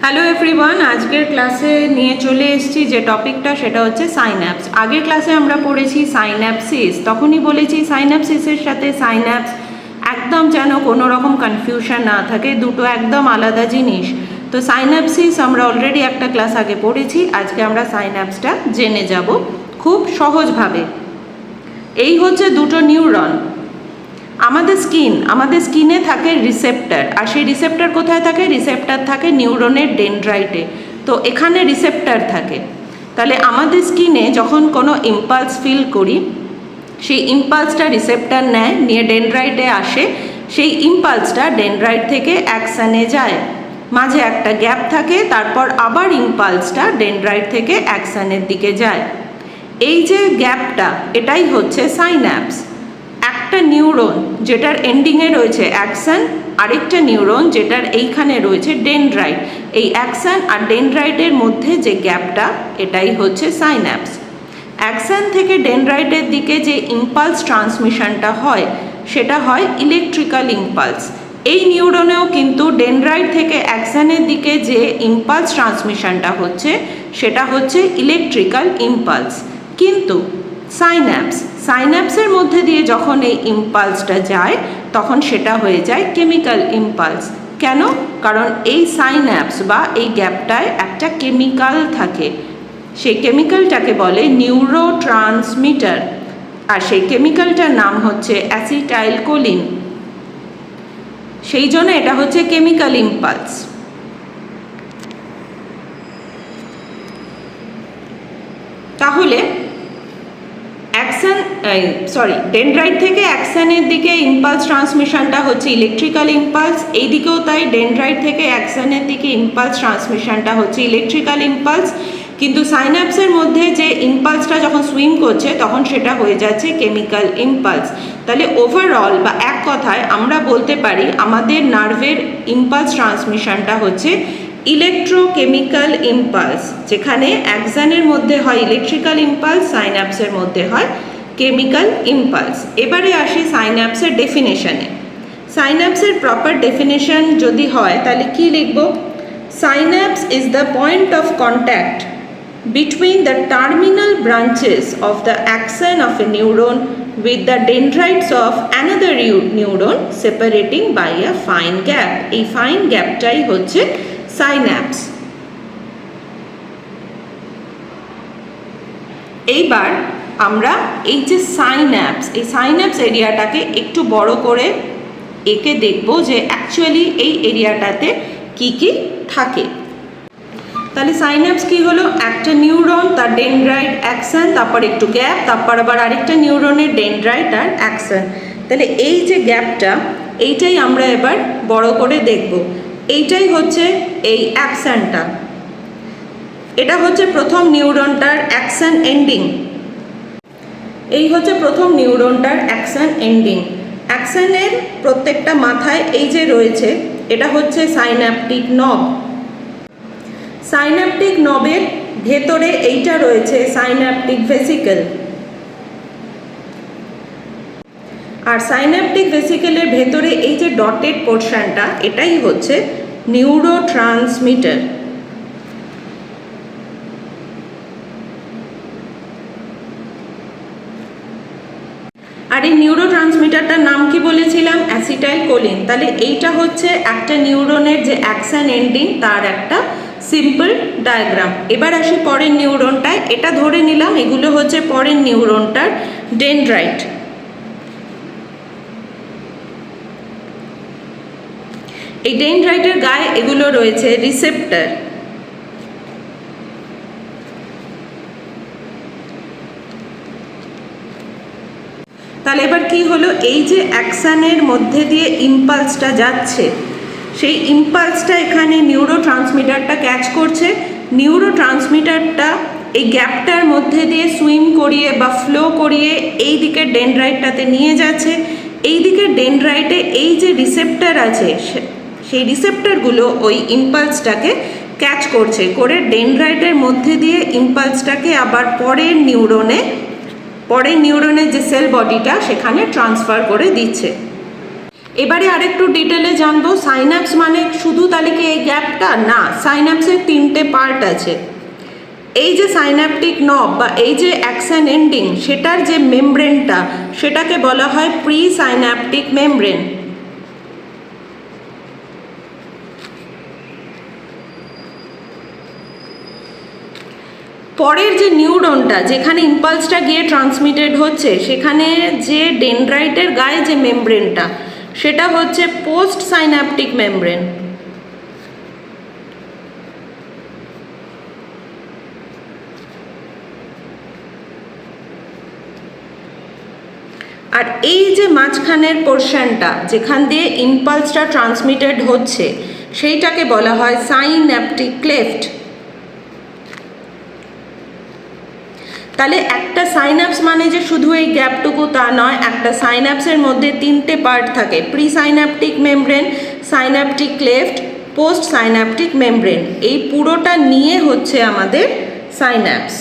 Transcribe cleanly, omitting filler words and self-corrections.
Hello everyone, আজকের ক্লাসে নিয়ে চলে এসেছি যে টপিকটা সেটা হচ্ছে সাইন্যাপস। আগের ক্লাসে আমরা পড়েছি সাইন্যাপসিস, তখনই বলেছি সাইন্যাপসিসের সাথে সাইন্যাপস একদম যেন কোনো রকম কনফিউশন না থাকে, দুটো একদম আলাদা জিনিস। তো সাইন্যাপসিস আমরা অলরেডি একটা ক্লাস আগে পড়েছি, আজকে আমরা সাইন্যাপসটা জেনে যাব খুব সহজভাবে। এই হচ্ছে দুটো নিউরন। আমাদের স্কিনে থাকে রিসেপ্টর, আর সেই রিসেপ্টর কোথায় থাকে? রিসেপ্টর থাকে নিউরনের ডেনড্রাইটে। তো এখানে রিসেপ্টর থাকে। তাহলে আমাদের স্কিনে যখন কোনো ইম্পালস ফিল করি, সেই ইম্পালসটা রিসেপ্টর নেয়, নিয়ে ডেনড্রাইটে আসে। সেই ইম্পালসটা ডেনড্রাইট থেকে অ্যাক্সনে যায়, মাঝে একটা গ্যাপ থাকে, তারপর আবার ইম্পালসটা ডেনড্রাইট থেকে অ্যাক্সনের দিকে যায়। এই যে গ্যাপটা, এটাই হচ্ছে সাইন্যাপস। একটা নিউরন যেটার এন্ডিংয়ে রয়েছে অ্যাক্সন, আরেকটা নিউরন যেটার এইখানে রয়েছে ডেনড্রাইট, এই অ্যাক্সন আর ডেনড্রাইটের মধ্যে যে গ্যাপটা, এটাই হচ্ছে সাইন্যাপস। অ্যাক্সন থেকে ডেনড্রাইটের দিকে যে ইম্পালস ট্রান্সমিশনটা হয়, সেটা হয় ইলেকট্রিক্যাল ইম্পালস। এই নিউরনেও কিন্তু ডেনড্রাইট থেকে অ্যাক্সনের দিকে যে ইম্পালস ট্রান্সমিশনটা হচ্ছে, সেটা হচ্ছে ইলেকট্রিক্যাল ইম্পালস। কিন্তু সাইন্যাপসের মধ্যে দিয়ে যখন এই ইম্পালসটা যায়, তখন সেটা হয়ে যায় কেমিক্যাল ইম্পালস। কেন? কারণ এই সাইন্যাপস বা এই গ্যাপটায় একটা কেমিক্যাল থাকে, সেই কেমিক্যালটাকে বলে নিউরোট্রান্সমিটার, আর সেই কেমিক্যালটার নাম হচ্ছে অ্যাসিটাইলকোলিন। সেই জন্য এটা হচ্ছে কেমিক্যাল ইম্পালস। তাহলে ডেনড্রাইট থেকে অ্যাক্সনের দিকে ইম্পালস ট্রান্সমিশনটা হচ্ছে ইলেকট্রিক্যাল ইম্পালস, এই দিকেও তাই ডেনড্রাইট থেকে অ্যাক্সনের দিকে ইম্পালস ট্রান্সমিশনটা হচ্ছে ইলেকট্রিক্যাল ইম্পালস। কিন্তু সাইন্যাপসের মধ্যে যে ইম্পালসটা যখন সুইম করছে, তখন সেটা হয়ে যাচ্ছে কেমিক্যাল ইম্পালস। তাহলে ওভারঅল বা এক কথায় আমরা বলতে পারি আমাদের নার্ভের ইম্পালস ট্রান্সমিশনটা হচ্ছে ইলেকট্রোকেমিক্যাল ইম্পালস, যেখানে অ্যাক্সনের মধ্যে হয় ইলেকট্রিক্যাল ইম্পালস, সাইন্যাপসের মধ্যে হয় কেমিক্যাল ইম্পালস। এবারে আসি সাইন্যাপসের ডেফিনেশনে। সাইন্যাপসের প্রপার ডেফিনেশন যদি হয়, তাহলে কি লিখব? Synapse is the point of contact between the terminal branches of the axon of a neuron with the dendrites of another neuron separating by a fine gap. এই fine গ্যাপটাই হচ্ছে synapse. এইবার আমরা এই যে এই সাইন্যাপস এরিয়াটাকে একটু বড় করে এঁকে দেখব যে অ্যাকচুয়ালি এই এরিয়াটাতে কি কি থাকে। তাহলে সাইন্যাপস কি হলো? একটা নিউরন, তার ডেনড্রাইট, অ্যাক্সন, তারপর একটু গ্যাপ, তারপর আবার আরেকটা নিউরনের ডেনড্রাইট আর অ্যাক্সন। তাহলে এই যে গ্যাপটা, এইটাই আমরা এবার বড় করে দেখব। এইটাই হচ্ছে এই অ্যাক্সনটা, এটা হচ্ছে প্রথম নিউরনটার অ্যাক্সন এন্ডিং। এই হচ্ছে প্রথম নিউরনটার অ্যাক্সন এন্ডিং। অ্যাক্সনের প্রত্যেকটা মাথায় এই যে রয়েছে, এটা হচ্ছে সাইন্যাপটিক নব। সাইন্যাপটিক নবের ভেতরে এইটা রয়েছে সাইন্যাপটিক ভেসিকেল, আর সাইন্যাপটিক ভেসিকেলের ভেতরে এই যে ডটেড পোর্শনটা, এটাই হচ্ছে নিউরোট্রান্সমিটার। আর এই নিউরোট্রান্সমিটারটার নাম কি বলেছিলাম? অ্যাসিটাইলকোলিন। তাহলে এইটা হচ্ছে একটা নিউরনের যে অ্যাক্সন এন্ডিং, তার একটা সিম্পল ডায়াগ্রাম। এবার আসি পরের নিউরনটায়। এটা ধরে নিলাম এগুলো হচ্ছে পরের নিউরনটার ডেনড্রাইট। এই ডেনড্রাইটের গায়ে এগুলো রয়েছে রিসেপ্টর। তাহলে এবার কি হলো? এই যে অ্যাক্সনের মধ্যে দিয়ে ইম্পালসটা যাচ্ছে, সেই ইম্পালসটা এখানে নিউরোট্রান্সমিটারটা ক্যাচ করছে। নিউরোট্রান্সমিটারটা এই গ্যাপটার মধ্যে দিয়ে সুইম করিয়ে বা ফ্লো করিয়ে এই দিকের ডেনড্রাইটটাতে নিয়ে যাচ্ছে। এই দিকের ডেনড্রাইটে এই যে রিসেপ্টর আছে, সেই রিসেপ্টরগুলো ওই ইম্পালসটাকে ক্যাচ করছে, করে ডেনড্রাইটের মধ্যে দিয়ে ইম্পালসটাকে আবার পরের নিউরনের যে সেল বডিটা, সেখানে ট্রান্সফার করে দিচ্ছে। এবারে আরেকটু ডিটেলে জানবো সাইন্যাপস মানে শুধু তাহলে কি এই গ্যাপটা? না, সাইন্যাপসের 3টে পার্ট আছে। এই যে সাইন্যাপটিক নব বা এই যে অ্যাকশন এন্ডিং, সেটার যে মেমব্রেনটা সেটাকে বলা হয় প্রি সাইন্যাপটিক মেমব্রেন। পরের যে নিউরনটা যেখানে ইম্পালসটা গিয়ে ট্রান্সমিটেড হচ্ছে, সেখানে যে ডেনড্রাইটের গায়ে যে মেমব্রেনটা সেটা হচ্ছে পোস্ট সাইন্যাপটিক মেমব্রেন। আর এই যে মাঝখানের পোর্শনটা যেখান দিয়ে ইম্পালসটা ট্রান্সমিটেড হচ্ছে সেইটাকে বলা হয় সাইন্যাপটিক ক্লেফট। তাহলে একটা সাইন্যাপস মানে যে শুধু এই গ্যাপটুকু তা নয়, একটা সাইন্যাপসের মধ্যে 3টে পার্ট থাকে, pre synaptic membrane, synaptic cleft, post synaptic membrane. এই পুরোটা নিয়ে হচ্ছে আমাদের সাইন্যাপস।